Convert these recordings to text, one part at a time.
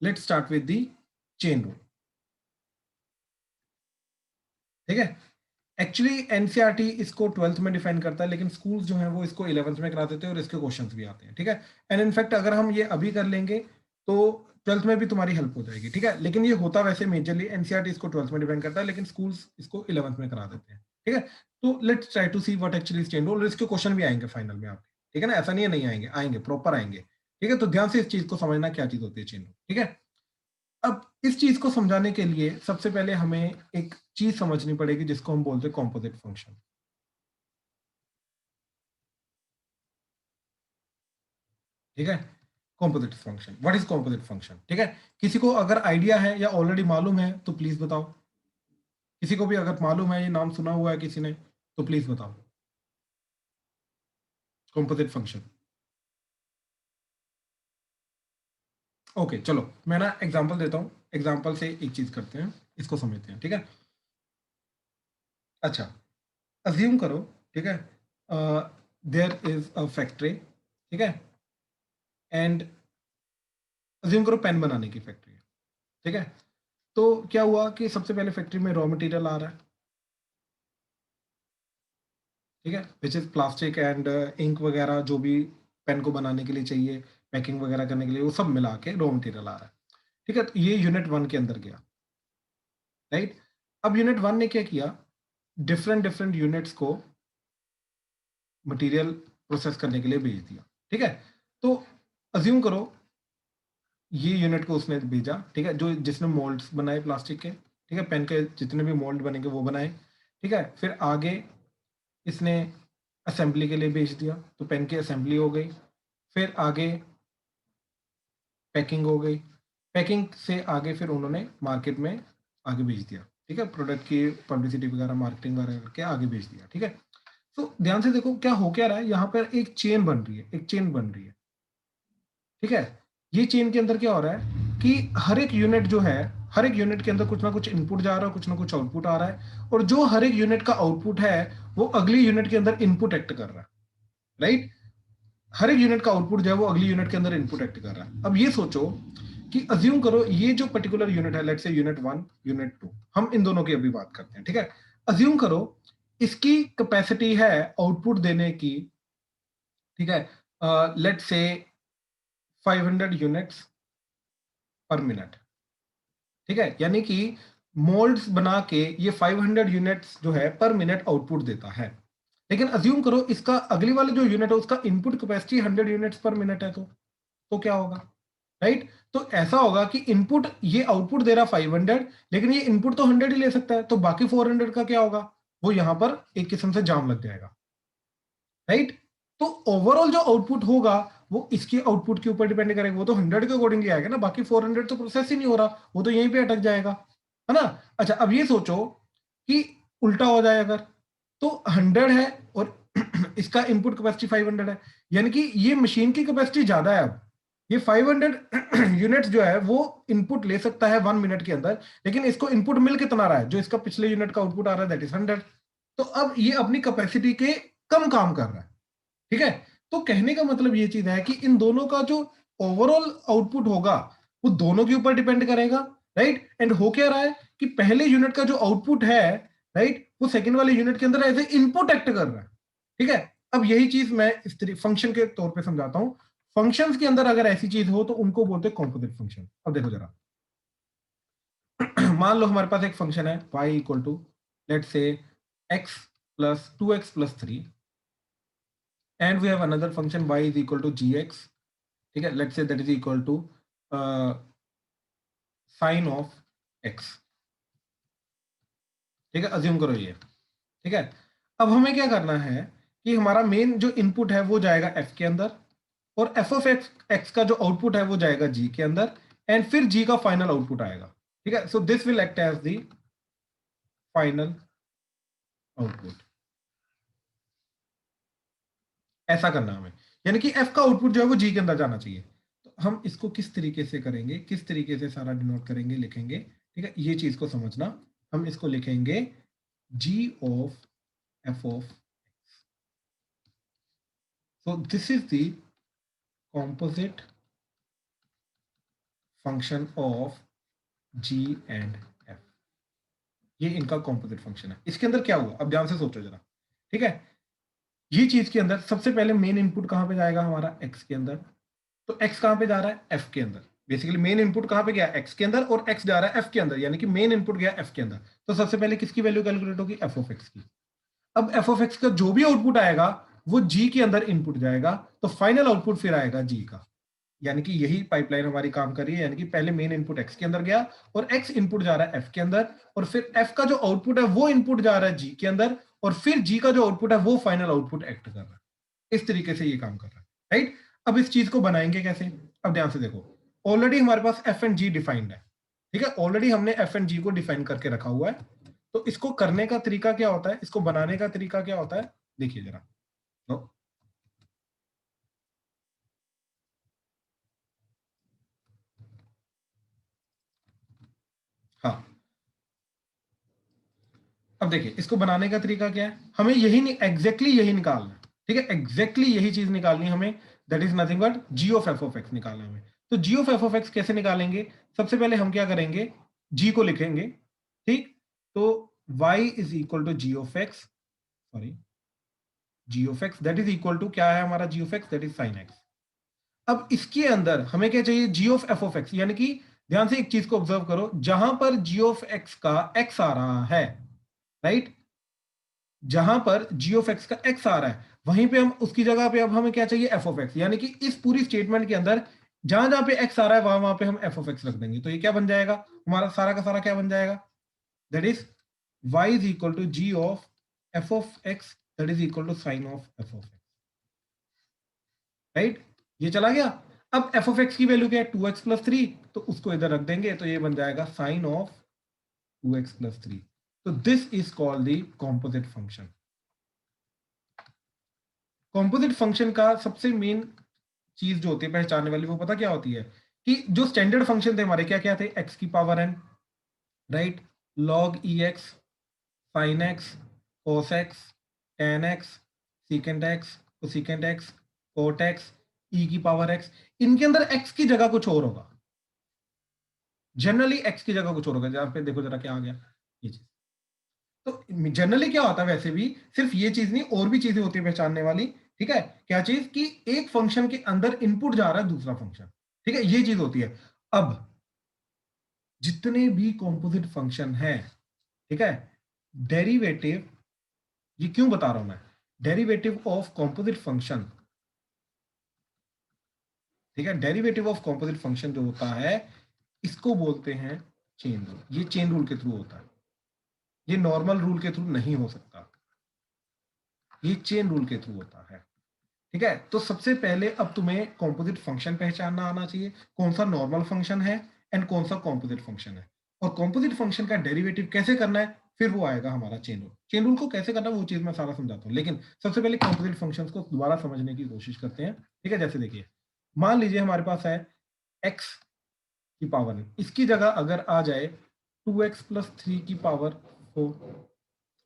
Let's start with the chain rule. ठीक है, actually NCERT इसको 12th में डिफाइन करता है, लेकिन स्कूल्स जो हैं वो इसको 11th में करा देते हैं और इसके क्वेश्चंस भी आते हैं। ठीक है, एंड इनफैक्ट अगर हम ये अभी कर लेंगे तो 12th में भी तुम्हारी हेल्प हो जाएगी। ठीक है, लेकिन ये होता वैसे मेजरली एनसीईआरटी इसको 12th में डिफाइन करता है, लेकिन स्कूल्स इसको 11th में करा देते हैं। ठीक है, तो let's try to see what actually is chain rule. इसके क्वेश्चन भी आएंगे फाइनल में आपके। ठीक है ना, ऐसा नहीं है नहीं आएंगे, आएंगे, प्रॉपर आएंगे। ठीक है, तो ध्यान से इस चीज को समझना क्या चीज होती है चेन रूल। ठीक है, अब इस चीज को समझाने के लिए सबसे पहले हमें एक चीज समझनी पड़ेगी जिसको हम बोलते हैं कॉम्पोजिट फंक्शन। ठीक है, composite function, what is composite function. ठीक है, किसी को अगर आइडिया है या ऑलरेडी मालूम है तो प्लीज बताओ। किसी को भी अगर मालूम है, ये नाम सुना हुआ है किसी ने, तो प्लीज बताओ। Composite function. ओके, चलो मैं ना एग्जांपल देता हूँ, एग्जांपल से एक चीज करते हैं, इसको समझते हैं। ठीक है, अच्छा, अज्यूम करो। ठीक है, देयर इज अ फैक्ट्री। ठीक है, एंड अज्यूम करो पेन बनाने की फैक्ट्री है। ठीक है, तो क्या हुआ कि सबसे पहले फैक्ट्री में रॉ मटेरियल आ रहा है। ठीक है, which is plastic and ink वगैरह जो भी पेन को बनाने के लिए चाहिए, पैकिंग वगैरह करने के लिए, वो सब मिला के रॉ मटेरियल आ रहा है। ठीक है, तो ये यूनिट वन के अंदर गया। राइट, अब यूनिट वन ने क्या किया, डिफरेंट डिफरेंट यूनिट्स को मटेरियल प्रोसेस करने के लिए भेज दिया। ठीक है, तो अज्यूम करो ये यूनिट को उसने भेजा। ठीक है, जो जिसने मोल्ड्स बनाए प्लास्टिक के, ठीक है, पेन के जितने भी मोल्ड बनेंगे वो बनाए। ठीक है, फिर आगे इसने असेंबली के लिए भेज दिया, तो पेन की असेंबली हो गई। फिर आगे पैकिंग हो गई, पैकिंग से आगे फिर उन्होंने मार्केट में आगे भेज दिया। ठीक है, प्रोडक्ट की पब्लिसिटी वगैरह मार्केटिंग वगैरह करके आगे भेज दिया। ठीक है, तो ध्यान से देखो क्या हो क्या रहा है, यहाँ पर एक चेन बन रही है, एक चेन बन रही है। ठीक है, ये चेन के अंदर क्या हो रहा है कि हर एक यूनिट जो है, हर एक यूनिट के अंदर कुछ ना कुछ इनपुट जा रहा है, कुछ ना कुछ आउटपुट आ रहा है, और जो हर एक यूनिट का आउटपुट है वो अगली यूनिट के अंदर इनपुट एक्ट कर रहा है। राइट, हर एक यूनिट का आउटपुट जो है वो अगली यूनिट के अंदर इनपुट एक्ट कर रहा है। अब ये सोचो कि अज्यूम करो ये जो पर्टिकुलर यूनिट है, let's say unit one, unit two, हम इन दोनों की अभी बात करते हैं। ठीक है, अज्यूम करो इसकी कैपेसिटी है आउटपुट देने की। ठीक है, लेट्स से 500 यूनिट्स पर मिनट। ठीक है, यानी कि मोल्ड्स बना के ये 500 यूनिट्स जो है पर मिनट आउटपुट देता है। लेकिन अज्यूम करो इसका अगली वाला जो यूनिट है उसका इनपुट कैपेसिटी 100 यूनिट्स पर मिनट है, तो क्या होगा। राइट, तो ऐसा होगा कि इनपुट ये आउटपुट दे रहा 500, लेकिन ये इनपुट तो 100 ही ले सकता है, तो बाकी 400 का क्या होगा, वो यहां पर एक किस्म से जाम लग जाएगा। राइट, तो ओवरऑल जो आउटपुट होगा वो इसके आउटपुट के ऊपर डिपेंड करेगा, वो तो 100 के अकॉर्डिंग ही आएगा ना, बाकी 400 तो प्रोसेस ही नहीं हो रहा, वो तो यहीं पे अटक जाएगा, है ना। अच्छा, अब ये सोचो कि उल्टा हो जाए अगर, तो 100 है और इसका इनपुट कैपेसिटी 500 है, यानी कि ये मशीन की कैपेसिटी ज्यादा है। अब ये 500 यूनिट्स जो है वो इनपुट ले सकता है 1 मिनट के अंदर, लेकिन इसको इनपुट मिल कितना रहा है, जो इसका पिछले यूनिट का आउटपुट आ रहा है दैट इज 100। तो अब ये अपनी कैपेसिटी के कम काम कर रहा है। ठीक है, तो कहने का मतलब ये चीज है कि इन दोनों का जो ओवरऑल आउटपुट होगा वो दोनों के ऊपर डिपेंड करेगा। राइट, एंड हो क्या रहा है कि पहले यूनिट का जो आउटपुट है, राइट, वो सेकंड वाले यूनिट के अंदर एज ए इनपुट एक्ट कर रहा है। ठीक है, अब यही चीज मैं इस फंक्शन के तौर पे समझाता हूं। फंक्शंस के अंदर अगर ऐसी चीज हो तो उनको बोलते हैं कॉम्पोजिट फंक्शन। अब देखो जरा, मान लो हमारे पास एक फंक्शन है y equal to, let's say x plus 2x+3, and we have another function y is equal to gx. ठीक है, let's say that is equal to sine of x। ठीक है, अज्यूम करो ये। ठीक है, अब हमें क्या करना है कि हमारा मेन जो इनपुट है वो जाएगा f के अंदर, और f ऑफ x का जो आउटपुट है वो जाएगा g के अंदर, एंड फिर g का फाइनल आउटपुट आएगा। ठीक है, so this will act as the final output. ऐसा करना हमें, यानी कि f का आउटपुट जो है वो g के अंदर जाना चाहिए। तो हम इसको किस तरीके से करेंगे, किस तरीके से सारा डिनोट करेंगे, लिखेंगे। ठीक है, ये चीज को समझना, हम इसको लिखेंगे g of f of, so this is the composite function of G and F, ये इनका कॉम्पोजिट फंक्शन है। इसके अंदर क्या हुआ, अब ध्यान से सोचो जरा, ठीक है। ये चीज के अंदर सबसे पहले मेन इनपुट कहां पे जाएगा हमारा, एक्स के अंदर। तो एक्स कहां पे जा रहा है, एफ के अंदर। बेसिकली मेन इनपुट कहां पे गया, एक्स के अंदर, और एक्स जा रहा है एफ के अंदर, यानी कि मेन इनपुट गया एफ के अंदर। तो सबसे पहले किसकी वैल्यू कैलकुलेट होगी, एफ ऑफ एक्स की। अब एफ ऑफ एक्स का जो भी आउटपुट आएगा वो जी के अंदर इनपुट जाएगा, तो फाइनल आउटपुट फिर आएगा जी का। यानी कि यही पाइपलाइन हमारी काम कर रही है, यानी कि पहले मेन इनपुट एक्स के अंदर गया और एक्स इनपुट जा रहा है एफ के अंदर, और फिर एफ का जो आउटपुट है वो इनपुट जा रहा है जी के अंदर, और फिर जी का जो आउटपुट है वो फाइनल आउटपुट एक्ट कर रहा है। इस तरीके से ये काम कर रहा है, राइट। अब इस चीज को बनाएंगे कैसे, अब ध्यान से देखो, ऑलरेडी हमारे पास एफ एंड जी डिफाइंड है, ठीक है। ऑलरेडी हमने एफ एंड जी को डिफाइन करके रखा हुआ है। तो इसको करने का तरीका क्या होता है, इसको बनाने का तरीका क्या होता है, देखिए जरा। तो हाँ, अब देखिए इसको बनाने का तरीका क्या है, हमें यही एग्जैक्टली यही निकालना है, ठीक है। एग्जैक्टली यही चीज निकालनी है हमें, that is nothing but G of F of X निकालना है हमें। तो G of F of X कैसे निकालेंगे, सबसे पहले हम क्या करेंगे, जी को लिखेंगे, ठीक। तो y is equal to G of X, sorry, G of X that is equal to क्या है हमारा, G of X that is sine X. अब इसके अंदर हमें क्या चाहिए, G of F of X, यानी कि ध्यान से एक चीज को ऑब्जर्व करो, जहां पर जी ऑफ एक्स का एक्स आ रहा है, राइट, जहां पर जी ऑफ एक्स का एक्स आ रहा है, वहीं पे हम उसकी जगह पे अब हमें क्या चाहिए, एफ ऑफ एक्स। यानी कि इस पूरी स्टेटमेंट के अंदर जहां जहां पे एक्स आ रहा है वहां वहां पे हम एफ ऑफ एक्स रख देंगे। तो ये क्या बन जाएगा, हमारा सारा का सारा क्या बन जाएगा, that is y is equal to G of F of X that is equal to sine of F of X, right. ये चला गया। अब एफ ऑफ एक्स की वैल्यू क्या है, 2x+3, तो उसको इधर रख देंगे, तो ये बन जाएगा साइन ऑफ 2x+3। तो this is called the composite function. Composite function का सबसे मेन चीज जो होती है पहचानने वाली, वो पता क्या होती है, कि जो स्टैंडर्ड फंक्शन थे हमारे क्या क्या थे, एक्स की power N, right, log E X, sine X, cos X, tan X, secant X, cosecant X, cot X, E की पावर एक्स। इनके अंदर एक्स की जगह कुछ और होगा, जनरली एक्स की जगह कुछ और होगा। जहां पे देखो जरा क्या आ गया, ये चीज। तो जनरली क्या होता है, वैसे भी सिर्फ ये चीज नहीं और भी चीजें होती है पहचानने वाली, ठीक है। क्या चीज, कि एक फंक्शन के अंदर इनपुट जा रहा है दूसरा फंक्शन, ठीक है, ये चीज होती है। अब जितने भी कॉम्पोजिट फंक्शन है, ठीक है, डेरिवेटिव, ये क्यों बता रहा हूं मैं, डेरिवेटिव ऑफ कॉम्पोजिट फंक्शन, ठीक है, डेरिवेटिव ऑफ कॉम्पोजिट फंक्शन जो होता है, इसको बोलते हैं चेन रूल। ये चेन रूल के थ्रू होता है, ये नॉर्मल रूल के थ्रू नहीं हो सकता, ये चेन रूल के थ्रू होता है, ठीक है। तो सबसे पहले अब तुम्हें कॉम्पोजिट फंक्शन पहचानना आना चाहिए, कौन सा नॉर्मल फंक्शन है एंड कौन सा कॉम्पोजिट फंक्शन है, और कॉम्पोजिट फंक्शन का डेरिवेटिव कैसे करना है, फिर वो आएगा हमारा चेन रूल। चेन रूल को कैसे करना है वो चीज मैं सारा समझाता हूँ, लेकिन सबसे पहले कॉम्पोजिट फंक्शंस को दोबारा समझने की कोशिश करते हैं, ठीक है। जैसे देखिए, मान लीजिए हमारे पास है एक्स की पावर है, इसकी जगह अगर आ जाए 2x+3 की पावर 4,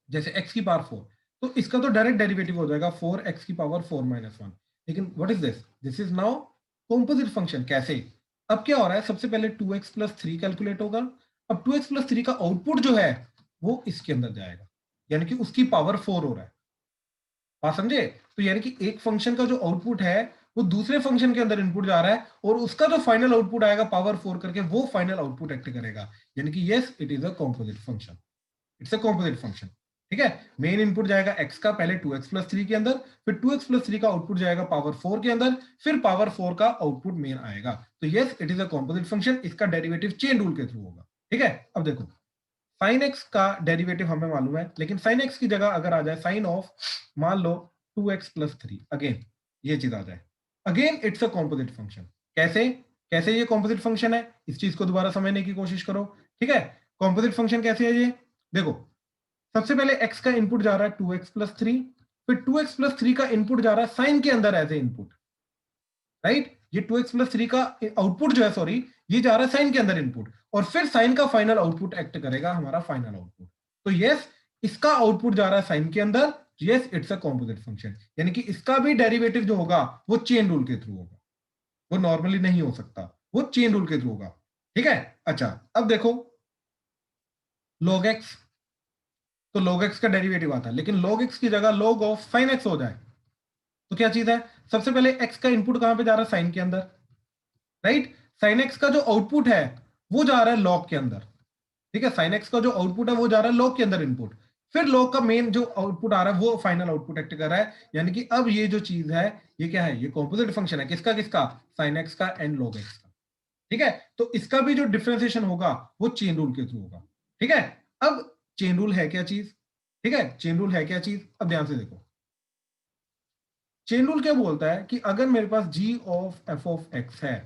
जैसे x की पावर 4, तो इसका तो डायरेक्ट डेरिवेटिव हो जाएगा 4x की पावर 4-1। लेकिन what is this, this is now composite function. कैसे, अब क्या हो रहा है, सबसे पहले 2x+3 कैलकुलेट होगा। अब 2x+3 का आउटपुट जो है वो इसके अंदर जाएगा, यानी कि उसकी पावर 4 हो रहा है, बात समझे। तो यानी कि एक फंक्शन का जो आउटपुट है वो दूसरे फंक्शन के अंदर इनपुट जा रहा है, और उसका जो फाइनल आउटपुट आएगा पावर 4 करके, वो फाइनल आउटपुट एक्ट करेगा। यानी कि yes, it is a composite function, it's a composite function, ठीक है। मेन इनपुट जाएगा एक्स का पहले 2x+3 के अंदर, फिर 2x+3 का आउटपुट जाएगा पावर 4 के अंदर, फिर पावर 4 का आउटपुट मेन आएगा। तो yes, it is a composite function, इसका डेरिवेटिव चेन रूल के थ्रू होगा, ठीक है। अब देखो, साइन एक्स का डेरिवेटिव हमें मालूम है, लेकिन साइन एक्स की जगह अगर आ जाए साइन ऑफ, मान लो 2x+3, अगेन ये चीज आ जाए, again it's a composite function. कैसे, कैसे ये कॉम्पोजिट फंक्शन है, इस चीज को दोबारा समझने की कोशिश करो, ठीक है। कॉम्पोजिट फंक्शन कैसे है ये, देखो, सबसे पहले x का इनपुट जा रहा है 2x+3, फिर 2x+3 का इनपुट जा रहा है साइन के अंदर एज ए इनपुट, राइट। ये 2x+3 का आउटपुट जो है, सॉरी, ये जा रहा है साइन के अंदर इनपुट, और फिर साइन का फाइनल आउटपुट एक्ट करेगा हमारा फाइनल आउटपुट। तो यस, इसका आउटपुट जा रहा है साइन के अंदर, yes, it's a composite function. यानी कि इसका भी डेरिवेटिव जो होगा वो चेन रूल के थ्रू होगा, वो नॉर्मली नहीं हो सकता, वो चेन रूल के थ्रू होगा। ठीक है। अच्छा, अब देखो log x, तो log x का डेरिवेटिव आता है, लेकिन log x की जगह log ऑफ sin x हो जाए तो क्या चीज है? सबसे पहले x का इनपुट कहां पे जा रहा है? साइन के अंदर, राइट। sin x का जो आउटपुट है वो जा रहा है log के अंदर, ठीक है। sin x का जो आउटपुट है वो जा रहा है log के अंदर इनपुट, फिर log का मेन जो आउटपुट आ रहा है वो फाइनल आउटपुट एक्ट कर रहा है, यानी कि अब ये जो चीज है ये क्या है? ये कॉम्पोजिट फंक्शन है, किसका किसका? sin x का एंड log x का, ठीक है। तो इसका भी जो डिफरेंशिएशन होगा वो चेन रूल के थ्रू होगा, ठीक है। अब चेन रूल है क्या चीज? ठीक है, चेन रूल है क्या चीज? अब ध्यान से देखो, चेन रूल क्या बोलता है कि अगर मेरे पास g of f of x है,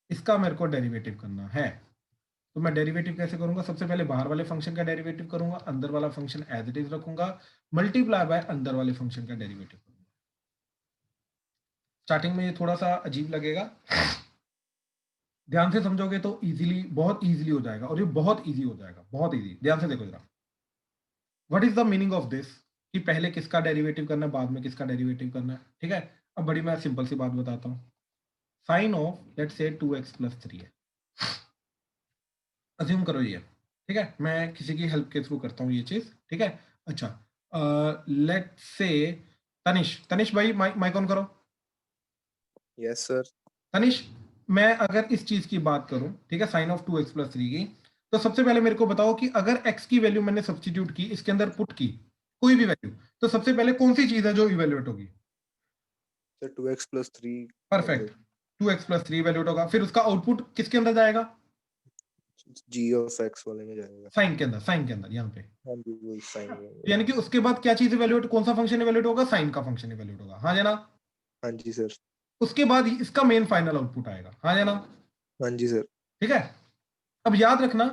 इसका मेरे को डेरिवेटिव करना है, तो मैं डेरिवेटिव कैसे करूंगा? सबसे पहले बाहर वाले फंक्शन का डेरिवेटिव करूंगा, अंदर वाला फंक्शन एज इट इज रखूंगा, मल्टीप्लाई बाय अंदर वाले फंक्शन का डेरिवेटिव करूंगा। स्टार्टिंग में ये थोड़ा सा अजीब लगेगा, ध्यान से समझोगे तो इजीली, बहुत इजीली हो जाएगा, और ये बहुत इजी हो जाएगा, बहुत इजी। ध्यान से देखो जरा, what is the meaning of this, कि पहले किसका डेरिवेटिव करना है, बाद में किसका डेरिवेटिव करना है, ठीक है। अब बड़ी मैं सिंपल सी बात बताता हूँ, sign of let's say 2x plus 3 है, अज्यूम करो ये, ठीक है। मैं किसी की हेल्प के थ्रू करता हूँ ये चीज, ठीक है। अच्छा, लेट्स से तनिष, तनिष भाई माइक ऑन करो। Yes sir. तनिष, मैं अगर इस चीज की बात करूं, ठीक है, साइन ऑफ 2x प्लस 3 की, तो सबसे पहले मेरे को बताओ कि अगर x की वैल्यू मैंने सब्स्टिट्यूट की, इसके अंदर पुट की कोई भी वैल्यू, तो सबसे पहले कौन सी चीज है जो इवेल्युएट होगी? सर 2x प्लस 3 परफेक्ट, मतलब 2x प्लस 3 इवेल्युएट होगा, फिर उसका आउटपुट किसके अंदर जाएगा? g ऑफ x वाले में जाएगा। साइन के अंदर, साइन के अंदर, यहाँ पे। हाँ जी, वही साइन में। यानी कि उसके बाद क्या चीज इवेल्युएट, कौन सा फंक्शन इवेल्युएट होगा? साइन का फंक्शन इवेल्युएट होगा, हाँ या ना? हाँ जी सर। उसके बाद इसका मेन फाइनल आउटपुट आएगा, हाँ या ना? हाँ जी सर। ठीक है। अब याद रखना,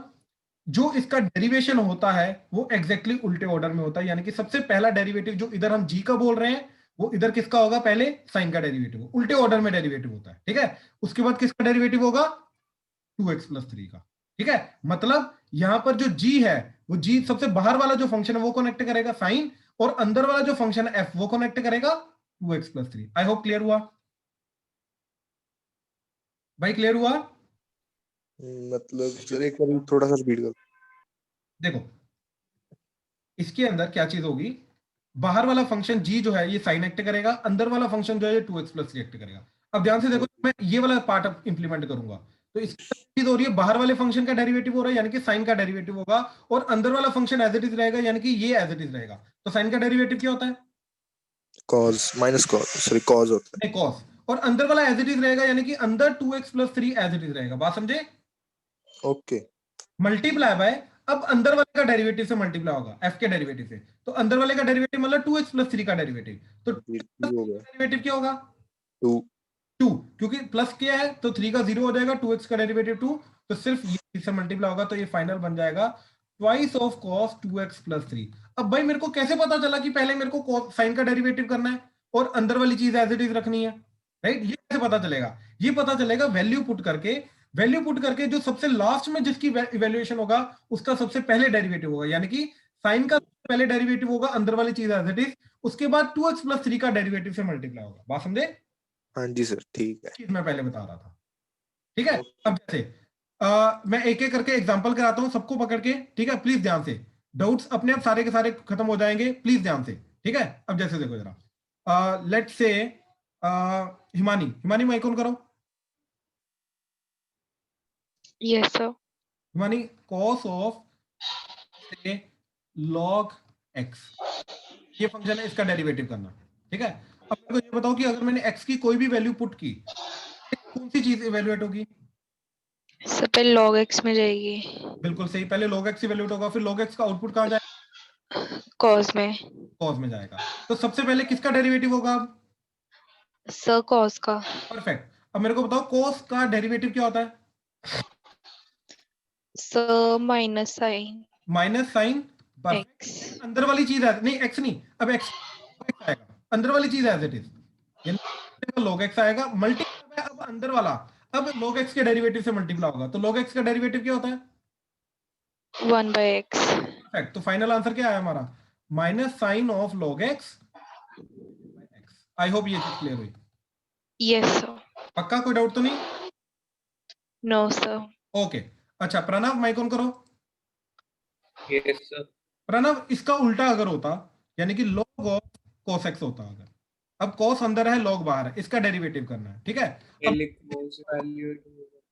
जो इसका डेरिवेशन होता है वो एग्जैक्टली उल्टे ऑर्डर में होता है, यानी कि सबसे पहला डेरिवेटिव जो इधर हम जी का बोल रहे हैं वो इधर किसका होगा? पहले साइन का डेरिवेटिव, उल्टे ऑर्डर में डेरिवेटिव होता है, ठीक है। उसके बाद किसका डेरिवेटिव होगा? 2x प्लस 3 का, ठीक है। मतलब यहां पर जो g है, वो g सबसे बाहर वाला जो फंक्शन है वो कनेक्ट करेगा साइन, और अंदर वाला जो फंक्शन है f वो कनेक्ट करेगा 2x plus 3। I hope clear हुआ भाई, क्लियर हुआ? मतलब सर एक बार थोड़ा सा रिपीट कर। देखो, इसके अंदर क्या चीज होगी, बाहर वाला फंक्शन g जो है ये साइन एक्ट करेगा, अंदर वाला फंक्शन जो है ये 2x प्लस 3 एक्ट करेगा। अब ध्यान से देखो, मैं ये वाला पार्ट अब इंप्लीमेंट करूंगा, तो इसकी चीज हो रही है, बाहर वाले फंक्शन का डेरिवेटिव हो रहा है, यानी कि साइन का डेरिवेटिव होगा, और अंदर वाला फंक्शन एज इट इज रहेगा, यानी कि ये एज इट इज रहेगा। तो साइन का डेरिवेटिव क्या होता है? Cos minus cos, sorry cos होता नहीं, कॉस, और अंदर वाला एज इट इज रहेगा, यानी कि अंदर 2x plus 3 as it is रहेगा, बात समझे? है। ओके। मल्टीप्लाई बाय, अब अंदर वाले का डेरिवेटिव से मल्टीप्लाई होगा, f के डेरिवेटिव से, तो अंदर वाले का डेरिवेटिव मतलब 2x प्लस 3 का डेरिवेटिव, तो हाँ जी, 2 हो गया। डेरिवेटिव क्या होगा? 2। 2, क्योंकि प्लस किया है तो 3 का 0 हो जाएगा, 2x का डेरिवेटिव 2, तो सिर्फ ये इससे मल्टीप्लाई होगा, तो ये फाइनल बन जाएगा twice of cos 2x plus 3। अब भाई मेरे को कैसे पता चला कि पहले मेरे को साइन का डेरिवेटिव करना है और अंदर वाली चीज एज इट इज रखनी है, राइट? ये कैसे पता चलेगा? ये पता चलेगा वैल्यू पुट करके, वैल्यू पुट करके जो सबसे लास्ट में जिसकी इवेल्युएशन होगा उसका सबसे पहले डेरिवेटिव होगा, यानी कि साइन का पहले डेरिवेटिव होगा, अंदर वाली चीज एज इट इज, उसके बाद 2x प्लस 3 का डेरिवेटिव से मल्टीप्लाई होगा, बात समझे? हाँ जी सर, ठीक है। चीज मैं पहले बता रहा था, ठीक है। ओके। अब जैसे मैं एक एक करके एग्जांपल कराता हूं सबको पकड़ के, ठीक है, प्लीज ध्यान से, डाउट्स अपने आप सारे के सारे खत्म हो जाएंगे, प्लीज ध्यान से, ठीक है। अब जैसे देखो जरा, let's say Himani, Himani mike on करो। Yes sir. Himani, cos of say log x, ये फंक्शन है, इसका डेरिवेटिव करना, ठीक है। अब मेरे को ये बताओ कि अगर मैंने x की कोई भी वैल्यू पुट की, कौन सी चीज इवेल्युएट होगी? सर पहले log x में जाएगी। बिल्कुल सही, पहले log x इवेल्युएट होगा, फिर log x का आउटपुट कहां जाएगा? cos में। कॉस में जाएगा, तो सबसे पहले किसका डेरिवेटिव होगा? अब सर cos का। परफेक्ट। अब मेरे को बताओ कॉस का डेरिवेटिव क्या होता है? Sir minus sine minus sine, perfect. x। अंदर वाली चीज है, नहीं एक्स नहीं, अब एक्स आएगा, अंदर वाली चीज एज इट इज, यानी log x आएगा, मल्टीप्लाई अब अंदर वाला, अब log x के डेरिवेटिव से मल्टीप्लाई होगा, तो log x का डेरिवेटिव क्या होता है? 1/x। परफेक्ट, तो फाइनल आंसर क्या है हमारा? Minus sine of log x। I hope ये चीज क्लियर हुई, यस सर। पक्का कोई डाउट तो नहीं? No sir. ओके। अच्छा प्रणव माइक ऑन करो। Yes sir. प्रणव इसका उल्टा अगर होता, यानी कि log ऑफ cos x होता अगर, अब cos अंदर है log बाहर है, इसका डेरिवेटिव करना है, ठीक है। अब पहले cos वैल्यू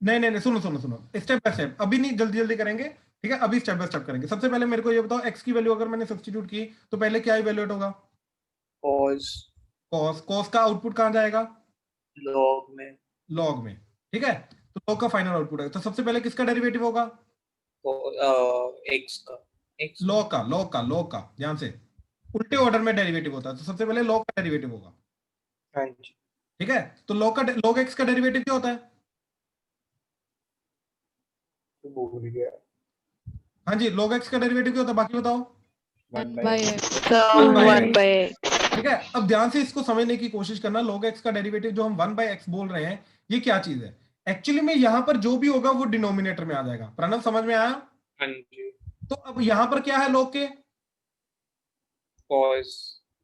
नहीं नहीं नहीं, सुनो सुनो सुनो, स्टेप बाय स्टेप, अभी नहीं, जल्दी जल्दी करेंगे, ठीक है, अभी स्टेप बाय स्टेप करेंगे। सबसे पहले मेरे को ये बताओ, x की वैल्यू अगर मैंने सब्स्टिट्यूट की तो पहले क्या इवैल्यूएट होगा? cos cos, cos का आउटपुट कहां जाएगा? log में log में, ठीक है। तो log का फाइनल आउटपुट है, तो सबसे पहले किसका डेरिवेटिव होगा? x का x log का ध्यान से, उल्टे ऑर्डर में डेरिवेटिव होता है, तो सबसे पहले log का डेरिवेटिव होगा, हाँ जी। ठीक है। तो log x का डेरिवेटिव क्या होता है? तो भूल गया। हाँ जी, log x का डेरिवेटिव क्या होता है, बाकी बताओ। 1 by x। So, 1 by x। ठीक है, अब ध्यान से इसको समझने की कोशिश करना। log x का डेरिवेटिव जो हम 1 by x बोल रहे हैं, ये क्या चीज है? एक्चुअली में यहाँ पर जो भी होगा वो डिनोमिनेटर में आ जाएगा। प्रणव समझ में आया? हाँ जी। तो अब यहाँ पर क्या है log के, cos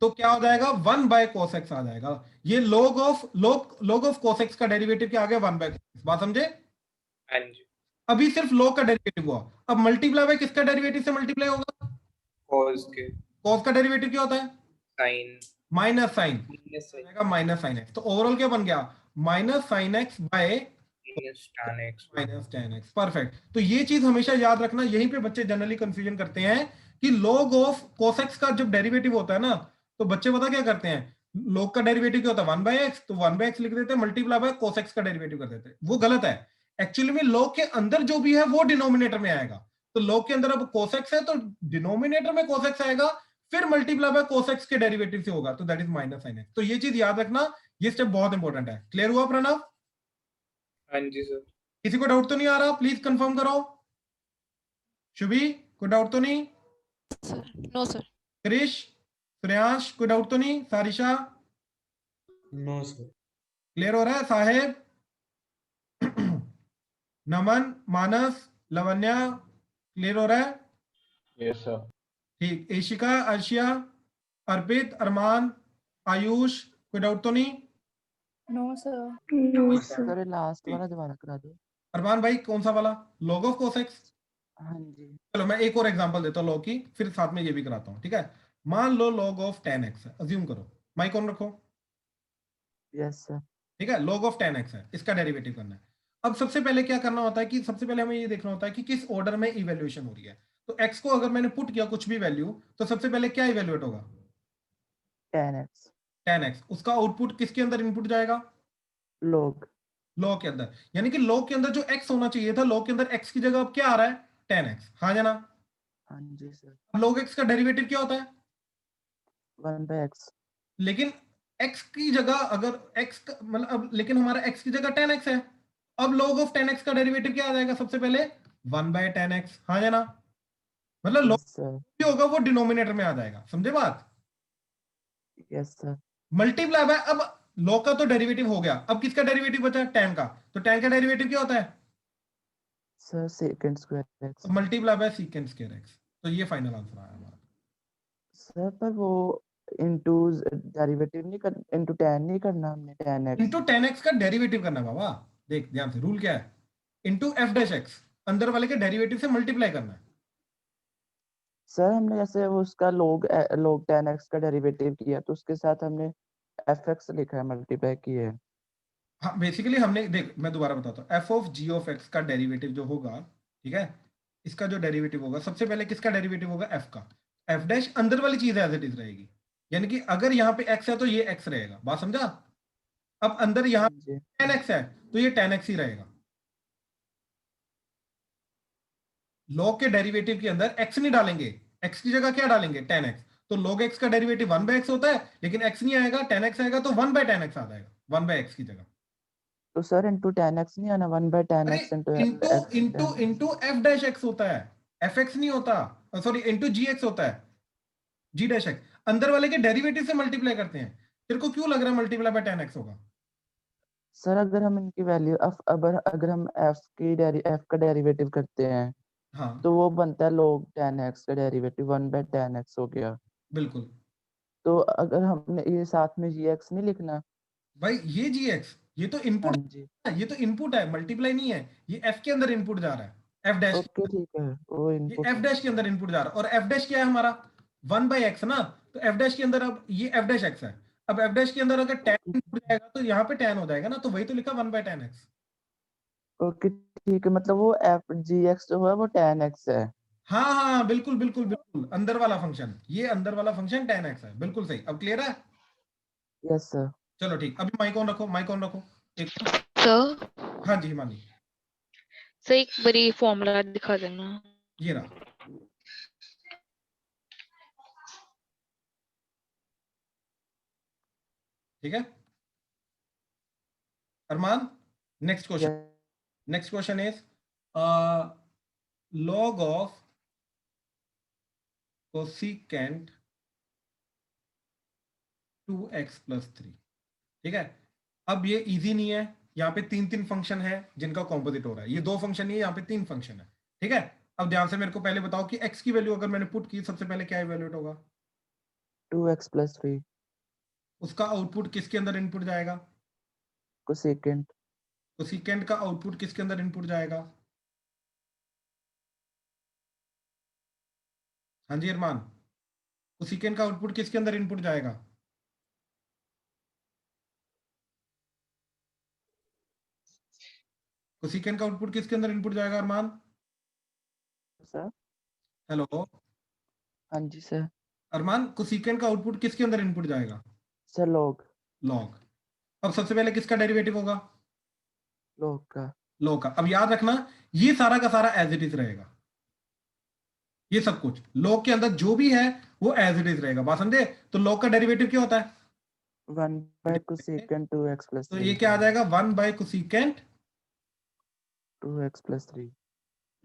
तो क्या हो जाएगा? 1 by cos x आ जाएगा। ये log ऑफ cos x का डेरिवेटिव क्या आ गया? 1 by cos x। बात समझे? हाँ जी। अभी सिर्फ log का डेरिवेटिव हुआ, अब मल्टीप्लाई बाय किसका डेरिवेटिव से मल्टीप्लाई होगा? cos के cos का डेरिवेटिव क्या होता है? sin minus sine, minus sin minus sine x. तो ओवरऑल क्या बन गया? Minus sine X by minus tan x। Minus tan X. Perfect. तो ये चीज हमेशा याद रखना, यहीं पे बच्चे जनरली कंफ्यूजन करते हैं कि log ऑफ cos x का जब डेरिवेटिव होता है ना, तो बच्चे पता क्या करते हैं, log का डेरिवेटिव क्या होता है? 1 बाय एक्स, तो 1 बाय एक्स लिख देते हैं, मल्टीप्लाई बाय cos x का डेरिवेटिव कर देते हैं। वो गलत है। एक्चुअली में log के अंदर जो भी है वो डिनोमिनेटर में आएगा। तो log के अंदर अब cos x है तो डिनोमिनेटर में cos x आएगा, फिर मल्टीप्लाई बाय cos x के डेरिवेटिव से होगा, तो that is minus sine x. तो ये चीज याद रखना, ये स्टेप बहुत इंपॉर्टेंट है। क्लियर हुआ प्रणव? हाँ जी सर। किसी को डाउट तो नहीं आ रहा? प्लीज कंफर्म करो। शुभी, कोई डाउट तो नहीं? No sir. क्रिश, श्रेयांश, कोई डाउट तो नहीं? Sarisha, no sir. क्लियर हो रहा है? साहेब, नमन, मानस, लवन्या, क्लियर हो रहा है? Yes sir. ठीक। एशिका, अर्शिया, अर्पित, अरमान, आयुष, कोई डाउट तो नहीं? No sir. No sir. Sir last वाला दोबारा करा दो। अरमान भाई कौन सा वाला? log of cos x? हाँ जी। चलो मैं एक और एग्जांपल देता हूँ log की, फिर साथ में ये भी कराता हूँ, ठीक है। मान लो log ऑफ tan x है, अज्यूम करो, माइक ऑन रखो, यस सर। ठीक है। log ऑफ tan x है, इसका डेरिवेटिव करना है। अब सबसे पहले क्या करना होता है कि सबसे पहले हमें ये देखना होता है कि किस ऑर्डर में इवेल्युएशन हो रही है। तो x को अगर मैंने पुट किया कुछ भी वैल्यू, तो सबसे पहले क्या इवेल्युएट होगा? 10x tan x। उसका आउटपुट किसके अंदर इनपुट जाएगा? log। log के अंदर, यानी कि log के अंदर जो x होना चाहिए था, log के अंदर x की जगह अब क्या आ रहा है? tan x। हाँ जाना? हाँ जी सर। log x का डेरिवेटिव क्या होता है? 1/x। लेकिन x की जगह अगर x का मतलब, अब लेकिन हमारा x की जगह tan x है, अब log ऑफ tan x का डेरिवेटिव क्या आ जाएगा? सबसे पहले 1 by tan x। हाँ जाना? मतलब log यस सर। जो होगा वो डिनोमिनेटर में आ जाएगा, समझे बात? Yes sir. मल्टीप्लाई बाय, अब log का तो डेरिवेटिव हो गया, अब किसका डेरिवेटिव बचा? tan का। तो tan का डेरिवेटिव क्या होता है? Sir second square x। Multiply by secant square x। तो ये फाइनल आंसर आया हमारा। सर पर वो इनटू डेरिवेटिव नहीं कर, इनटू tan नहीं करना हमने, tan x। Into tan x का डेरिवेटिव करना है बाबा। देख ध्यान से, रूल क्या है? इनटू f डैश x, अंदर वाले के डेरिवेटिव से मल्टीप्लाई करना है। सर हमने जैसे वो उसका log tan x का डेरिवेटिव किया तो उसके साथ हमने fx लिखा है, मल्टीप्लाई किया है। हाँ बेसिकली हमने, देख मैं दोबारा बताता हूँ, F of G of X का डेरिवेटिव जो होगा, ठीक है, इसका जो डेरिवेटिव होगा, सबसे पहले किसका डेरिवेटिव होगा? एफ का। एफ डैश अंदर वाली चीज एज इट इज रहेगी, यानी कि अगर यहाँ पे एक्स है तो ये एक्स रहेगा। बात समझा? अब अंदर यहाँ हाँ जी। टेन एक्स है तो ये टेन एक्स ही रहेगा। log के डेरिवेटिव के अंदर x नहीं डालेंगे, x की जगह क्या डालेंगे? tan x। तो log x का डेरिवेटिव 1 by x होता है, लेकिन x नहीं आएगा, tan x आएगा, तो 1 by tan x आ जाएगा, 1 by x की जगह। तो सर इनटू tan x नहीं आना, 1/tan अरे x into into x into into f dash x होता है, fx नहीं होता, सॉरी इंटू gx होता है, g डैश x। अंदर वाले के डेरिवेटिव से मल्टीप्लाई करते हैं। तेरे को क्यों लग रहा है मल्टीप्लाई बाय tan x होगा? सर अगर हम इनकी वैल्यू अगर हम f का डेरिवेटिव करते हैं हाँ तो वो बनता है log tan x का डेरिवेटिव 1/tan x हो गया। बिल्कुल तो अगर हमने ये साथ में gx नहीं लिखना। भाई, ये gx, ये तो हाँ इनपुट, जी। ये तो इनपुट है, मल्टीप्लाई नहीं है, ये f के अंदर इनपुट जा रहा है, एफ डैश, ओके ठीक है, वो ये इनपुट एफ डैश के अंदर इनपुट जा रहा है, और एफ डैश क्या है हमारा 1/x ना, तो एफ डैश के अंदर अब ये एफ डैश एक्स है, अब एफ डैश के अंदर अगर tan इनपुट जाएगा तो यहाँ पे tan हो जाएगा ना, तो वही तो लिखा 1/10x। ओके ठीक है, मतलब वो एफ जी एक्स जो है वो tan x है। हाँ हाँ बिल्कुल बिल्कुल बिल्कुल, अंदर वाला फंक्शन, ये अंदर वाला फंक्शन tan x है, बिल्कुल सही। अब क्लियर है? Yes sir. चलो ठीक, अभी माइक ऑन रखो, माइक ऑन रखो एक। सर हाँ जी हिमानी, सर एक बारी फॉर्मूला दिखा देना। ये रहा। ठीक है Arman, next question, next question is log of cosecant 2x plus 3। ठीक है, अब ये इजी नहीं है, यहाँ पे तीन तीन फंक्शन है जिनका कॉम्पोजिट हो रहा है, ये दो फंक्शन नहीं है, यहाँ पे तीन फंक्शन है। ठीक है, अब ध्यान से मेरे को पहले बताओ कि x की वैल्यू अगर मैंने पुट की, सबसे पहले क्या इवेल्यूएट होगा? 2x plus 3 उसका आउटपुट किसके अंदर इनपुट जाएगा? cosecant कोसेकेंट का आउटपुट किसके अंदर इनपुट जाएगा? हाँ जी अरमान, कोसेकेंट का आउटपुट किसके अंदर इनपुट जाएगा? कोसेकेंट का आउटपुट किसके अंदर इनपुट जाएगा अरमान? सर। हेलो हाँ जी सर। अरमान, कोसेकेंट का आउटपुट किसके अंदर इनपुट जाएगा? Sir log log. अब सबसे पहले किसका डेरिवेटिव होगा? log का। लॉग का। अब याद रखना, ये सारा का सारा एज इट इज रहेगा, ये सब कुछ लॉग के अंदर जो भी है वो एज इट इज रहेगा, बात समझे? तो लॉग का डेरिवेटिव क्या होता है? 1 by cosecant 2x plus तो 3 ये क्या आ जाएगा? 1/कोसेकेंट 2x plus 3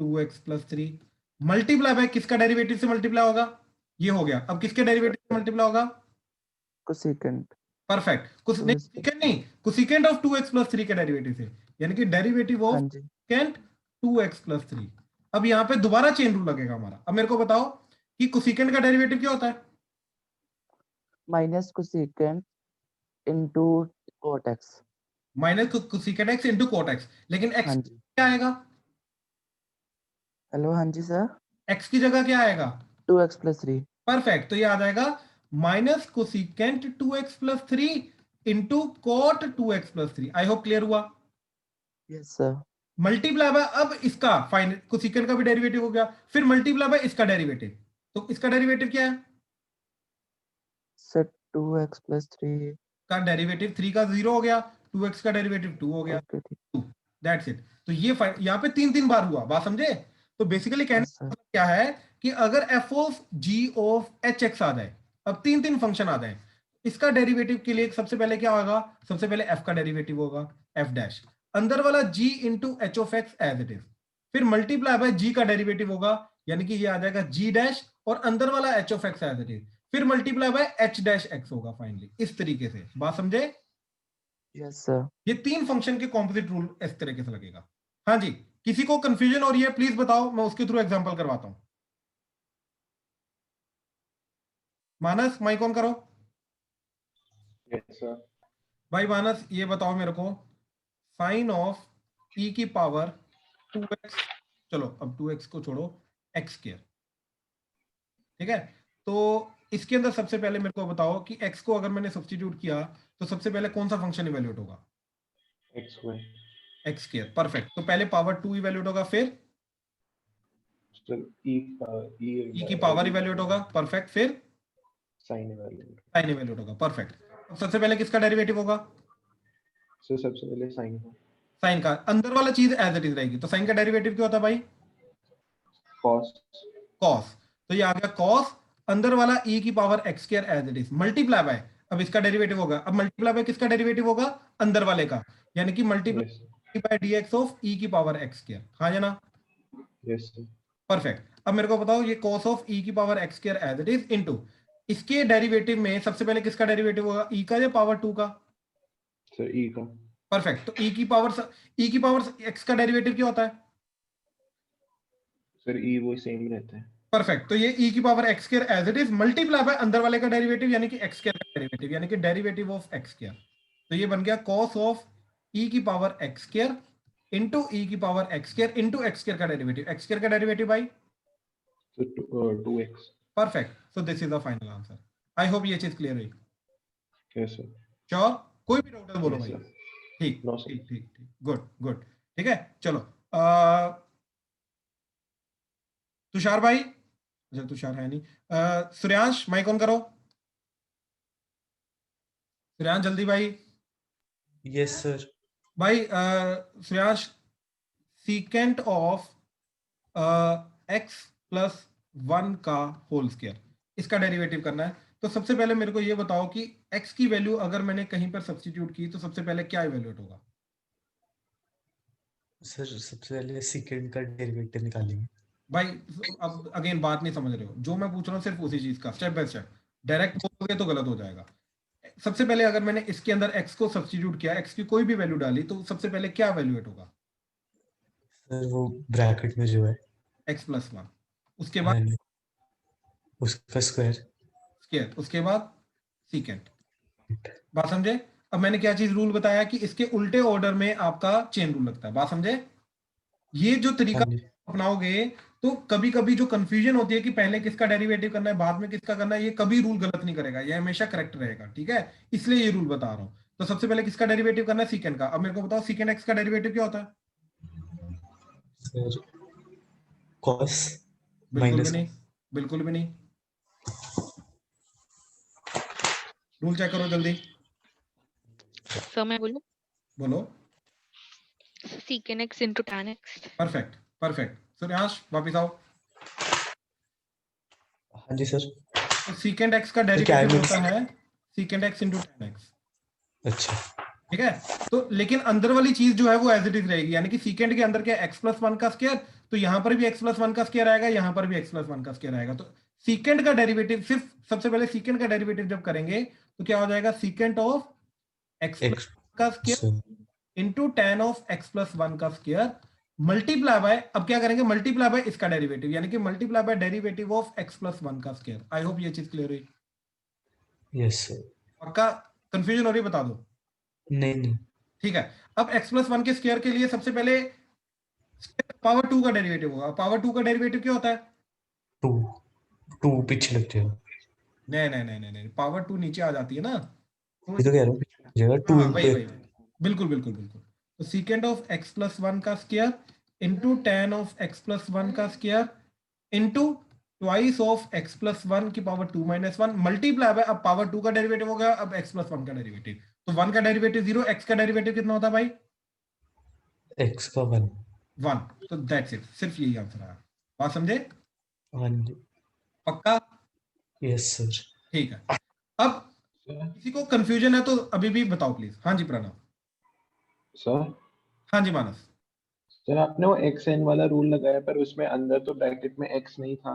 2x plus 3 multiply by किसका डेरिवेटिव से मल्टीप्लाई होगा? ये हो गया। अब किसके डेरिवेटिव से मल्टीप्लाई होगा? cosecant परफेक्ट, कुछ नहीं, 2x कोसेकेंट नहीं, कोसेकेंट ऑफ 2x प्लस 3 के डेरिवेटिव से, यानी कि डेरिवेटिव ऑफ हाँ जी कोसेकेंट 2x प्लस 3। अब यहाँ पे दोबारा चेन रूल लगेगा हमारा। अब मेरे को बताओ कि कोसेकेंट का डेरिवेटिव क्या होता है? minus cosecant into cot x। Minus cosecant x into coat x, लेकिन x हाँ जी। क्या आएगा? हेलो हाँ जी सर। x की जगह क्या आएगा? 2x plus 3 परफेक्ट, तो ये आ जाएगा minus cosecant 2x plus 3 into cot 2x plus 3। I hope clear हुआ? Yes sir. मल्टीप्लाई बाय, अब इसका फाइनल कोसेकेंट का भी डेरिवेटिव हो गया, फिर मल्टीप्लाई बाय इसका डेरिवेटिव, तो इसका डेरिवेटिव क्या है? सर 2x plus 3 का डेरिवेटिव 3 का 0 हो गया, 2x का डेरिवेटिव 2 हो गया, ओके ठीक 2, दैट्स इट। तो ये यहाँ पे तीन तीन बार हुआ, बात समझे? तो बेसिकली कहने यस का सर। मतलब क्या है कि अगर f of g of hx आ जाए, अब तीन तीन फंक्शन आ जाए, इसका डेरिवेटिव के लिए सबसे पहले क्या होगा? सबसे पहले f का डेरिवेटिव होगा f डैश, अंदर वाला g into H of X as it is, फिर मल्टीप्लाई बाय g का डेरिवेटिव होगा, यानी कि ये आ जाएगा g डैश, और अंदर वाला h of X as it is, फिर multiply by h dash x होगा फाइनली। इस तरीके से, बात समझे? Yes sir. ये तीन फंक्शन के कॉम्पोजिट रूल इस तरीके से लगेगा। हाँ जी, किसी को कंफ्यूजन हो रही है प्लीज बताओ, मैं उसके थ्रू एग्जांपल करवाता हूं। मानस माइक ऑन करो। Yes sir. भाई मानस, ये बताओ मेरे को, साइन ऑफ e की पावर 2x, चलो अब 2x को छोड़ो, x स्क्वायर, ठीक है? तो इसके अंदर सबसे पहले मेरे को बताओ कि x को अगर मैंने सब्स्टिट्यूट किया तो सबसे पहले कौन सा फंक्शन इवेल्यूएट होगा? X square. x square, perfect. तो पहले पावर 2 इवेल्यूएट होगा, फिर सर e की पावर इवेल्यूएट होगा, परफेक्ट, फिर साइन इवेल्यूएट। साइन इवेल्यूएट होगा, परफेक्ट। अब सबसे पहले किसका डेरिवेटिव होगा? सर सबसे पहले साइन का। साइन का, अंदर वाला चीज एज इट इज रहेगी, तो साइन का डेरिवेटिव क्या होता है भाई? कॉस। कॉस, तो ये आ गया कॉस, अंदर वाला e की power x square as it is, multiply by, अब इसका डेरिवेटिव होगा, अब मल्टीप्लाई बाय किसका डेरिवेटिव होगा? अंदर वाले का, यानी कि multiply by dx of e की पावर x स्क्वायर। हाँ या ना? Yes sir. परफेक्ट। अब मेरे को बताओ ये cos ऑफ e की power x square as it is into इसके डेरिवेटिव में सबसे पहले किसका डेरिवेटिव होगा? e का या पावर 2 का? सर ई का। परफेक्ट, तो e की पावर x का डेरिवेटिव क्या होता है? सर ई वो सेम ही रहता है। परफेक्ट, तो ये e की power x square as it is multiply by अंदर वाले का डेरिवेटिव, यानी कि x स्क्वायर का डेरिवेटिव, यानी कि डेरिवेटिव ऑफ x स्क्वायर। तो ये बन गया cos ऑफ e की पावर x स्क्वायर इंटू ई की power x square into x square का डेरिवेटिव, एक्स स्क्वायर का डेरिवेटिव भाई So 2x. Perfect. So this is the final answer. I hope ये चीज क्लियर हुई। Yes, sir. श्योर, कोई भी डाउट है बोलो Yes, भाई। sir. ठीक No, sir. ठीक ठीक ठीक, गुड गुड, ठीक है चलो। तुषार भाई, अच्छा तुषार है नहीं, सूर्यांश माइक ऑन करो, सूर्यांश जल्दी भाई। Yes, sir. भाई Suryansh, secant of X plus 1 का होल स्क्वायर, इसका डेरिवेटिव करना है। तो सबसे पहले मेरे को ये बताओ कि x की वैल्यू अगर मैंने कहीं पर सब्स्टिट्यूट की तो सबसे पहले क्या इवेल्युएट होगा? सर सबसे पहले सेकंड का डेरिवेटिव निकालेंगे। भाई अब अगेन बात नहीं समझ रहे हो, जो मैं पूछ रहा हूँ सिर्फ उसी चीज का, स्टेप बाय स्टेप। डायरेक्ट बोलोगे तो गलत हो जाएगा। सबसे पहले अगर मैंने इसके अंदर x को सब्स्टिट्यूट किया, x की कोई भी वैल्यू डाली, तो सबसे पहले क्या इवेल्युएट होगा? सर वो ब्रैकेट में जो है x प्लस 1, उसके बाद यानी उसका स्क्वायर। स्क्वायर, उसके बाद सीकेंट। बात समझे? अब मैंने क्या चीज रूल बताया कि इसके उल्टे ऑर्डर में आपका चेन रूल लगता है। बात समझे? ये जो तरीका हाँ जी। अपनाओगे तो कभी कभी जो कंफ्यूजन होती है कि पहले किसका डेरिवेटिव करना है बाद में किसका करना है, ये कभी रूल गलत नहीं करेगा, ये हमेशा करेक्ट रहेगा, ठीक है? इसलिए ये रूल बता रहा हूं। तो सबसे पहले किसका डेरिवेटिव करना है? सीकेंड का। अब मेरे को बताओ सीकेंड एक्स का डेरिवेटिव क्या होता है? सर कॉस बिल्कुल भी माइनस। नहीं, बिल्कुल भी नहीं। रूल चेक करो जल्दी, सर मैं बोलूं, बोलो। secant x into tan x। Perfect perfect. Suryansh वापिस आओ। हाँ जी सर। तो सीकेंड एक्स का सर क्या है डेरिवेटिव मीन्स? होता है सीकेंड एक्स इंटू टेन एक्स, अच्छा। ठीक है? तो लेकिन अंदर वाली चीज जो है वो एज इट इज रहेगी, यानी कि सीकेंड के अंदर क्या एक्स प्लस 1 का स्क्वायर, तो यहां पर भी एक्स प्लस 1 का स्क्वायर आएगा, यहां पर भी एक्स प्लस 1 का स्क्वायर आएगा। तो सीकेंड का डेरिवेटिव सिर्फ सबसे पहले सीकेंड का डेरिवेटिव जब करेंगे तो क्या हो जाएगा? Secant of X plus X. का square into tan of X plus 1 का स्क्वायर मल्टीप्लाई बाय, अब क्या करेंगे? मल्टीप्लाई बाय इसका डेरिवेटिव, यानी कि multiply bye derivative of X plus 1 का स्क्वायर। आई होप ये चीज क्लियर हुई। Yes sir. पक्का? कंफ्यूजन हो रही बता दो। नहीं नहीं। ठीक है, अब x प्लस 1 के स्क्वायर के लिए सबसे पहले पावर 2 का डेरिवेटिव होगा। पावर 2 का डेरिवेटिव क्या होता है? टू। टू पीछे लग जाएगा। नहीं नहीं नहीं नहीं नहीं, पावर 2 नीचे आ जाती है ना, तो ये तो कह रहा हूँ जगह टू हाँ वही इंटू। वही वही। बिल्कुल बिल्कुल बिल्कुल। तो सीकेंड ऑफ x प्लस 1 का square into tan of x plus 1 का square into twice of x plus 1 की पावर 2 माइनस 1 मल्टीप्लाई बाय, अब पावर 2 का डेरिवेटिव हो गया, अब x प्लस 1 का डेरिवेटिव, तो 1 का डेरिवेटिव 0, x का डेरिवेटिव कितना होता है भाई? एक्स का 1। 1। तो दैट्स इट, सिर्फ यही आंसर आया। बात समझे? हाँ जी। पक्का? Yes sir. ठीक है। अब किसी को कंफ्यूजन है तो अभी भी बताओ प्लीज। हाँ जी प्रणव। सर हाँ जी मानस। सर आपने वो एक्स एन वाला रूल लगाया पर उसमें अंदर तो ब्रैकेट में एक्स नहीं था।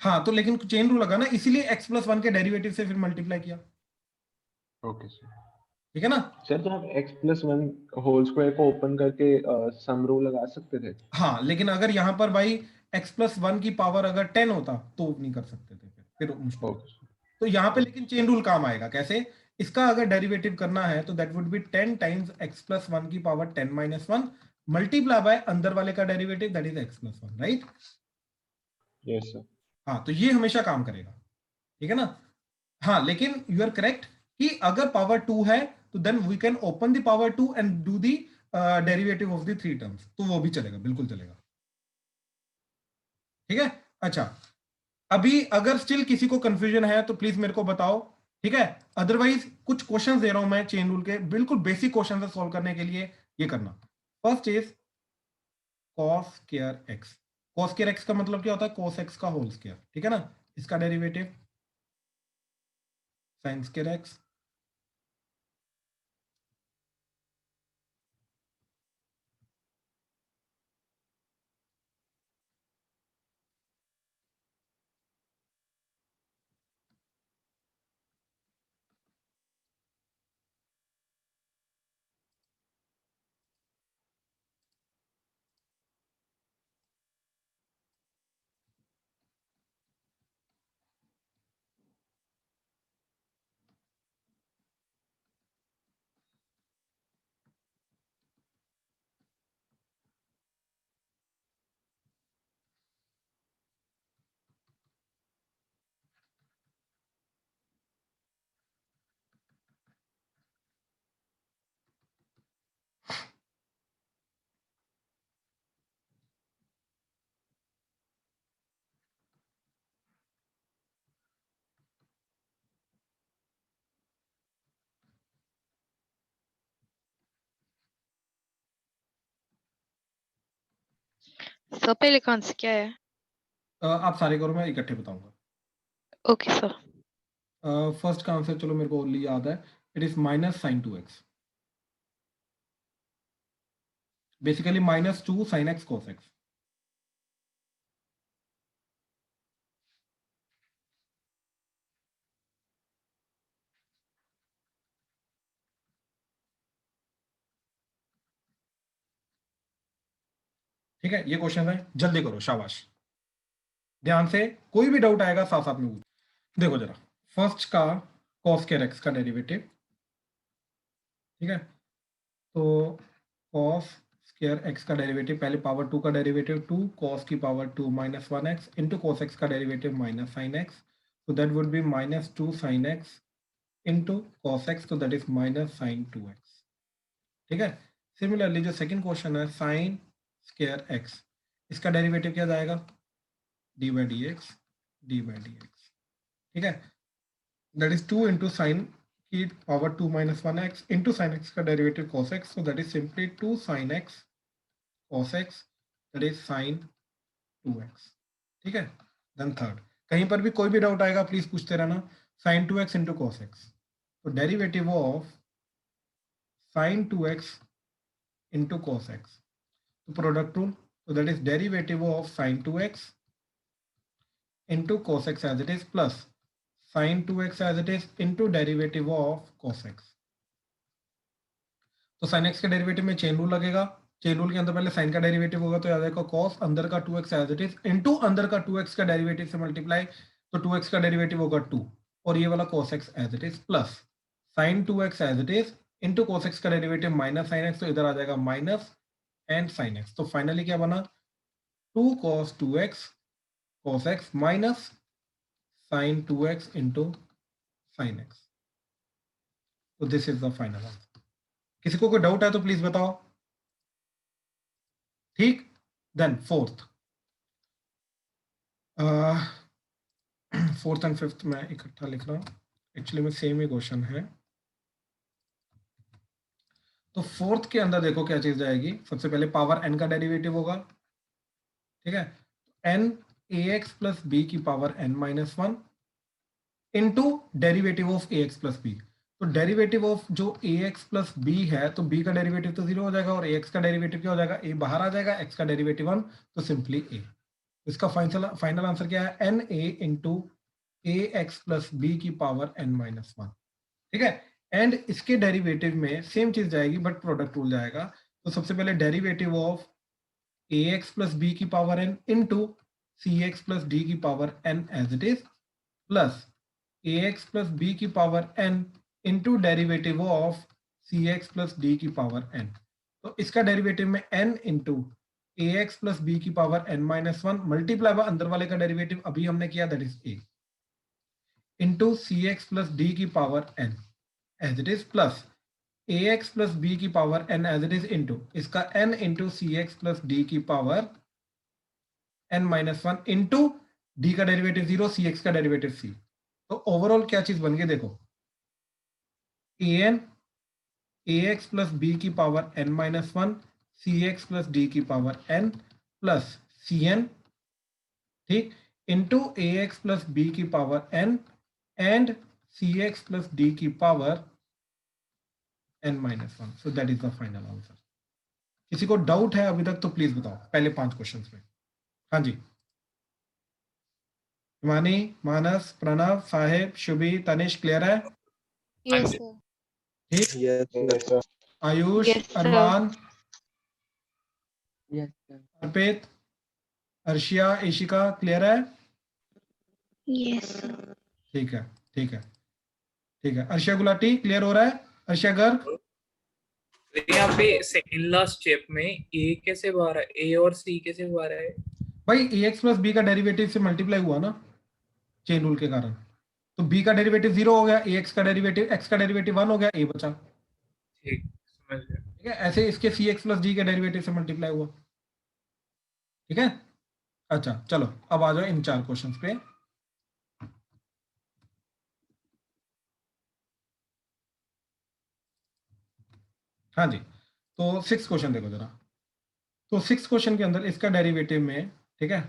हाँ तो लेकिन चेन रूल लगा ना, इसीलिए x प्लस 1 के डेरिवेटिव से फिर मल्टीप्लाई किया, ओके सर। ठीक है ना? सर तो आप x plus one whole square को ओपन करके सम रूल लगा सकते थे। हाँ लेकिन अगर यहाँ पर भाई x प्लस 1 की पावर अगर 10 होता तो नहीं कर सकते थे, फिर मुश्किल होता। ओके तो यहाँ पे लेकिन चेन रूल काम आएगा कैसे? इसका अगर डेरिवेटिव करना है तो that would be 10 times x plus 1 की पावर 10 माइनस 1 मल्टीप्लाई बाय अंदर वाले का derivative that is x plus 1, right? Yes sir. हाँ तो ये हमेशा काम करेगा, ठीक है ना? हाँ लेकिन यू आर करेक्ट कि अगर पावर 2 है तो then we can open the power 2 and do the derivative of the three terms, तो वो भी चलेगा, बिल्कुल चलेगा, ठीक है? अच्छा, अभी अगर स्टिल किसी को कंफ्यूजन है तो प्लीज मेरे को बताओ, ठीक है? अदरवाइज कुछ क्वेश्चंस दे रहा हूं मैं चेन रूल के, बिल्कुल बेसिक क्वेश्चन है, सॉल्व करने के लिए ये करना। First is cos square x। cos square x का मतलब क्या होता है? cos x का होल स्क्वायर, ठीक है ना? इसका derivative sin square x। Sir पहले का आंसर क्या है? आप सारे करो, मैं इकट्ठे बताऊंगा। Okay sir. फर्स्ट का आंसर चलो मेरे को ओनली याद है, it is minus sine 2x, basically -2 sin x cos x। ठीक है, ये क्वेश्चन है, जल्दी करो, शाबाश, ध्यान से, कोई भी डाउट आएगा साथ साथ में पूछ। देखो जरा, फर्स्ट का cos स्क्वायर x का डेरिवेटिव, ठीक है, तो cos स्क्वायर x का डेरिवेटिव, पहले पावर 2 का डेरिवेटिव 2 cos की power 2 minus 1x into cos x का derivative minus sine x, so that would be -2 sin x इंटू cos x, so that is minus sine 2x। ठीक है, similarly जो second question है sine square x, इसका derivative क्या जाएगा, d by d x, ठीक है, दैट इज 2 इंटू साइन की power 2 minus 1x into sine x का derivative cos x, so that is simply 2 sin x cos x, that is sin 2x। ठीक है, then third, कहीं पर भी कोई भी डाउट आएगा प्लीज पूछते रहना, sin 2x into cos x, तो derivative of sin 2x into cos x, तो product rule, so that is derivative of sin 2x into cos x as it is plus sin 2x as it is into derivative of cos x। तो sin x के derivative में chain rule लगेगा, chain rule के अंदर पहले sin का derivative होगा तो याद आएगा cos अंदर का 2x as it is into अंदर का 2x का डेरिवेटिव से मल्टीप्लाई, तो 2x का डेरिवेटिव होगा 2 और ये वाला cos x as it is plus sin 2x as it is into cos x का डेरिवेटिव माइनस sin x, तो इधर आ जाएगा माइनस एंड sin x, तो फाइनली क्या बना 2 cos 2x cos x माइनस sin 2x into sin x, तो this is the final answer. किसी को कोई डाउट है तो प्लीज बताओ। ठीक, then fourth, fourth and fifth मैं इकट्ठा लिख रहा हूं, एक्चुअली में सेम ही क्वेश्चन है। तो फोर्थ के अंदर देखो क्या चीज जाएगी, सबसे पहले पावर n का डेरिवेटिव होगा, ठीक है, n ax प्लस बी की power n minus 1 into derivative of ax plus b, तो डेरिवेटिव ऑफ जो ax प्लस बी है, तो b का डेरिवेटिव तो 0 हो जाएगा और ax का डेरिवेटिव क्या हो जाएगा, a बाहर आ जाएगा, x का डेरिवेटिव 1, तो सिंपली a। इसका फाइनल आंसर क्या है, n a into A x plus B की पावर n माइनस 1। ठीक है, एंड इसके डेरिवेटिव में सेम चीज जाएगी बट प्रोडक्ट रूल जाएगा, तो सबसे पहले derivative of A x plus B की पावर n इंटू सी एक्स प्लस डी की power n as it is plus A x plus B की power n into derivative of C x plus D की power n, तो इसका derivative में n into ए x plus B की power n minus 1 multiply by अंदर वाले का derivative अभी हमने किया that is a into C x plus D की power n as it is plus A x plus B की power n as it is into इसका n इंटू सी x plus D की power n minus 1 into d का derivative 0, c x का derivative c, तो overall क्या चीज बन गई देखो, a n a x plus B की power n minus 1 c x plus D की पावर n प्लस सी एन, ठीक, इंटू ए एक्स प्लस बी की power n and c x plus D की power n minus 1, so that is the final answer. किसी को doubt है अभी तक तो प्लीज बताओ पहले 5 क्वेश्चंस में। हाँ जी, हिमानी, मानस, प्रणव, साहिब, शुभी, तनिष, क्लियर है? Yes sir. ठीक, yes sir. Ayush, Yes, sir. Arman, yes sir. Arpit, Arshiya, Ishika, clear है? Yes sir. ठीक है, ठीक है, ठीक है, अर्शिया गुलाटी क्लियर हो रहा है? अर्शिया गर्ग, यहाँ पे सेकंड लास्ट स्टेप में ए कैसे बाहर है, ए और सी कैसे बाहर है? भाई ए एक्स प्लस बी का डेरिवेटिव से मल्टीप्लाई हुआ ना चेन रूल के कारण, तो b का डेरिवेटिव 0 हो गया, ए एक्स का डेरिवेटिव, x का डेरिवेटिव 1 हो गया, a बचा। ठीक, समझ गया। ठीक है, ऐसे इसके सी एक्स प्लस डी के डेरिवेटिव से मल्टीप्लाई हुआ। ठीक है, अच्छा चलो अब आ जाओ इन 4 क्वेश्चंस पे। हाँ जी, तो 6 क्वेश्चन देखो जरा, तो 6th क्वेश्चन के अंदर इसका डेरिवेटिव में, ठीक है,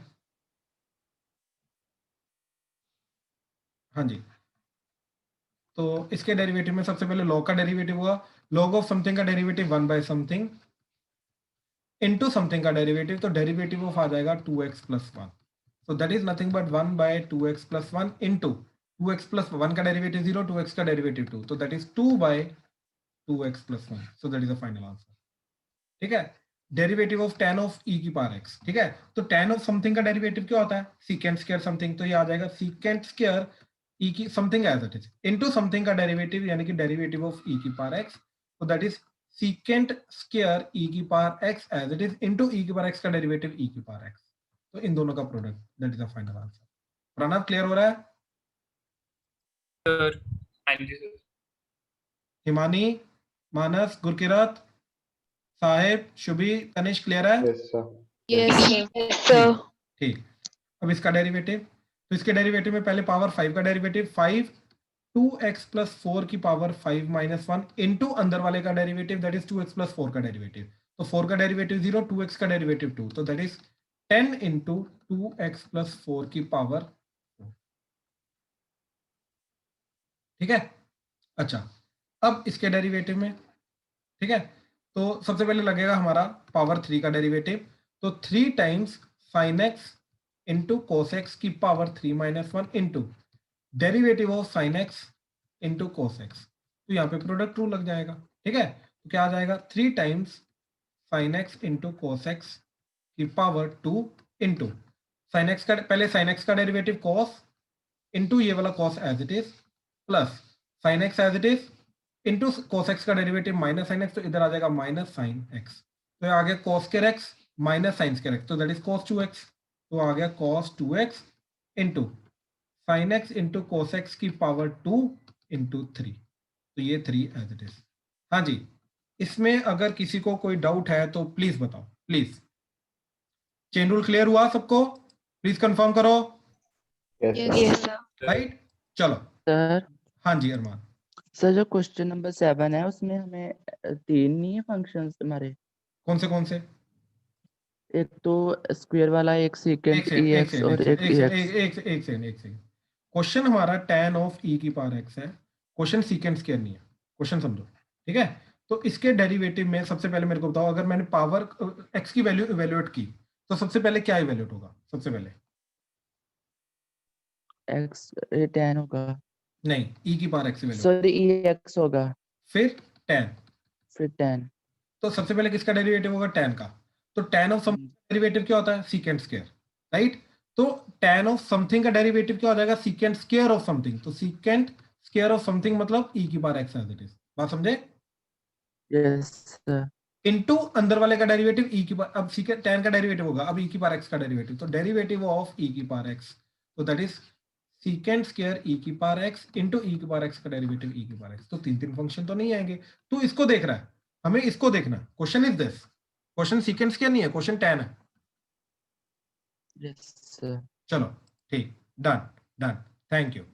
हाँ जी, तो इसके डेरिवेटिव में सबसे पहले log का डेरिवेटिव होगा, log ऑफ समथिंग का derivative 1 by something into something का डेरिवेटिव, तो डेरिवेटिव ऑफ आ जाएगा 2x plus 1, so that is nothing but 1 by 2x plus 1 into 2x plus 1 का डेरिवेटिव 0, 2x का डेरिवेटिव 2, तो that is 2 by 2x plus 1, so that is the final answer. ठीक है, derivative of tan of e की power x, ठीक है, तो tan of something का डेरिवेटिव क्या होता है, सीकेंट स्क्वायर समथिंग, तो ये आ जाएगा सीकेंट स्क्वायर e की something as it is into something का डेरिवेटिव यानी कि डेरिवेटिव ऑफ e की पावर x, तो that is secant square e की power x as it is into e की पावर x का डेरिवेटिव e की पावर x, तो इन दोनों का product, that is the final answer. Pranav clear हो रहा है? सर हाँ जी सर। हिमानी, मानस, गुरकिरत, साहिब, शुभी, तनिष क्लियर है? Yes sir. Yes sir. ठीक, अब इसका डेरिवेटिव, तो इसके डेरिवेटिव में पहले पावर 5 का डेरिवेटिव 5 2x प्लस 4 की पावर 5 माइनस 1 इनटू अंदर वाले का derivative that is 2x plus 4 का डेरिवेटिव, तो 4 का डेरिवेटिव 0, 2x का डेरिवेटिव 2, तो that is 10 into 2x plus 4 की पावर 4। ठीक है, अच्छा, अब इसके डेरिवेटिव में, ठीक है, तो सबसे पहले लगेगा हमारा पावर 3 का डेरिवेटिव, तो 3 times sine x into cos x की power 3 minus 1 into derivative of sine x into cos x, तो यहाँ पे प्रोडक्ट रूल लग जाएगा। ठीक है, तो क्या आ जाएगा 3 times sine x into cos x की पावर 2 इंटू साइन एक्स का, पहले साइन एक्स का डेरिवेटिव कॉस इंटू ये वाला cos as it is plus sine x as it is into cos x का डेरिवेटिव माइनस साइन एक्स, तो इधर आ जाएगा माइनस साइन एक्स, तो ये आ गया cos square x minus sine square x, तो दैट इज कॉस 2x, तो आ गया cos 2x into sine x into cos x की पावर 2 इंटू 3, तो ये 3 एज इट इज। हाँ जी, इसमें अगर किसी को कोई डाउट है तो प्लीज बताओ, प्लीज। चेन रूल क्लियर हुआ सबको? प्लीज कंफर्म करो। Yes sir. राइट, चलो। सर हाँ जी अरमान, सर जो क्वेश्चन नंबर 7 है उसमें हमें 3 नहीं है फंक्शंस हमारे, कौन से? एक तो स्क्वायर वाला, एक सेकंड ex और एक ex। एक सेकंड, क्वेश्चन हमारा tan ऑफ e की पावर x है, क्वेश्चन सीकेंट स्क्वायर नहीं है, क्वेश्चन समझो। ठीक है, तो इसके डेरिवेटिव में सबसे पहले मेरे को बताओ, अगर मैंने पावर x की वैल्यू इवेल्युएट की तो सबसे पहले क्या इवेल्युएट होगा? सबसे पहले x ये tan होगा, नहीं, e की power x evaluate, sorry ex होगा, फिर tan, फिर tan। तो सबसे पहले किसका डेरिवेटिव होगा? tan का, तो tan ऑफ समथिंग का डेरिवेटिव क्या होता है? सीकेंट स्क्वायर, राइट, तो tan ऑफ समथिंग का डेरिवेटिव क्या हो जाएगा? सीकेंट स्क्वायर ऑफ समथिंग, तो सीकेंट स्क्वायर ऑफ समथिंग मतलब e की power x as it is, बात समझे? Yes sir. इनटू अंदर वाले का डेरिवेटिव e की पावर, अब सीकेंट tan का डेरिवेटिव होगा, अब e की पावर x का डेरिवेटिव, तो डेरिवेटिव ऑफ e की पावर x, तो that is secant square e की पावर x इनटू e की पावर x का डेरिवेटिव e की पावर x, तो तीन फंक्शन तो नहीं आएंगे, तू इसको देख रहा है, हमें इसको देखना है। Question is this, question sequence क्या नहीं है, क्वेश्चन tan है। Yes sir. चलो ठीक, डन, थैंक यू।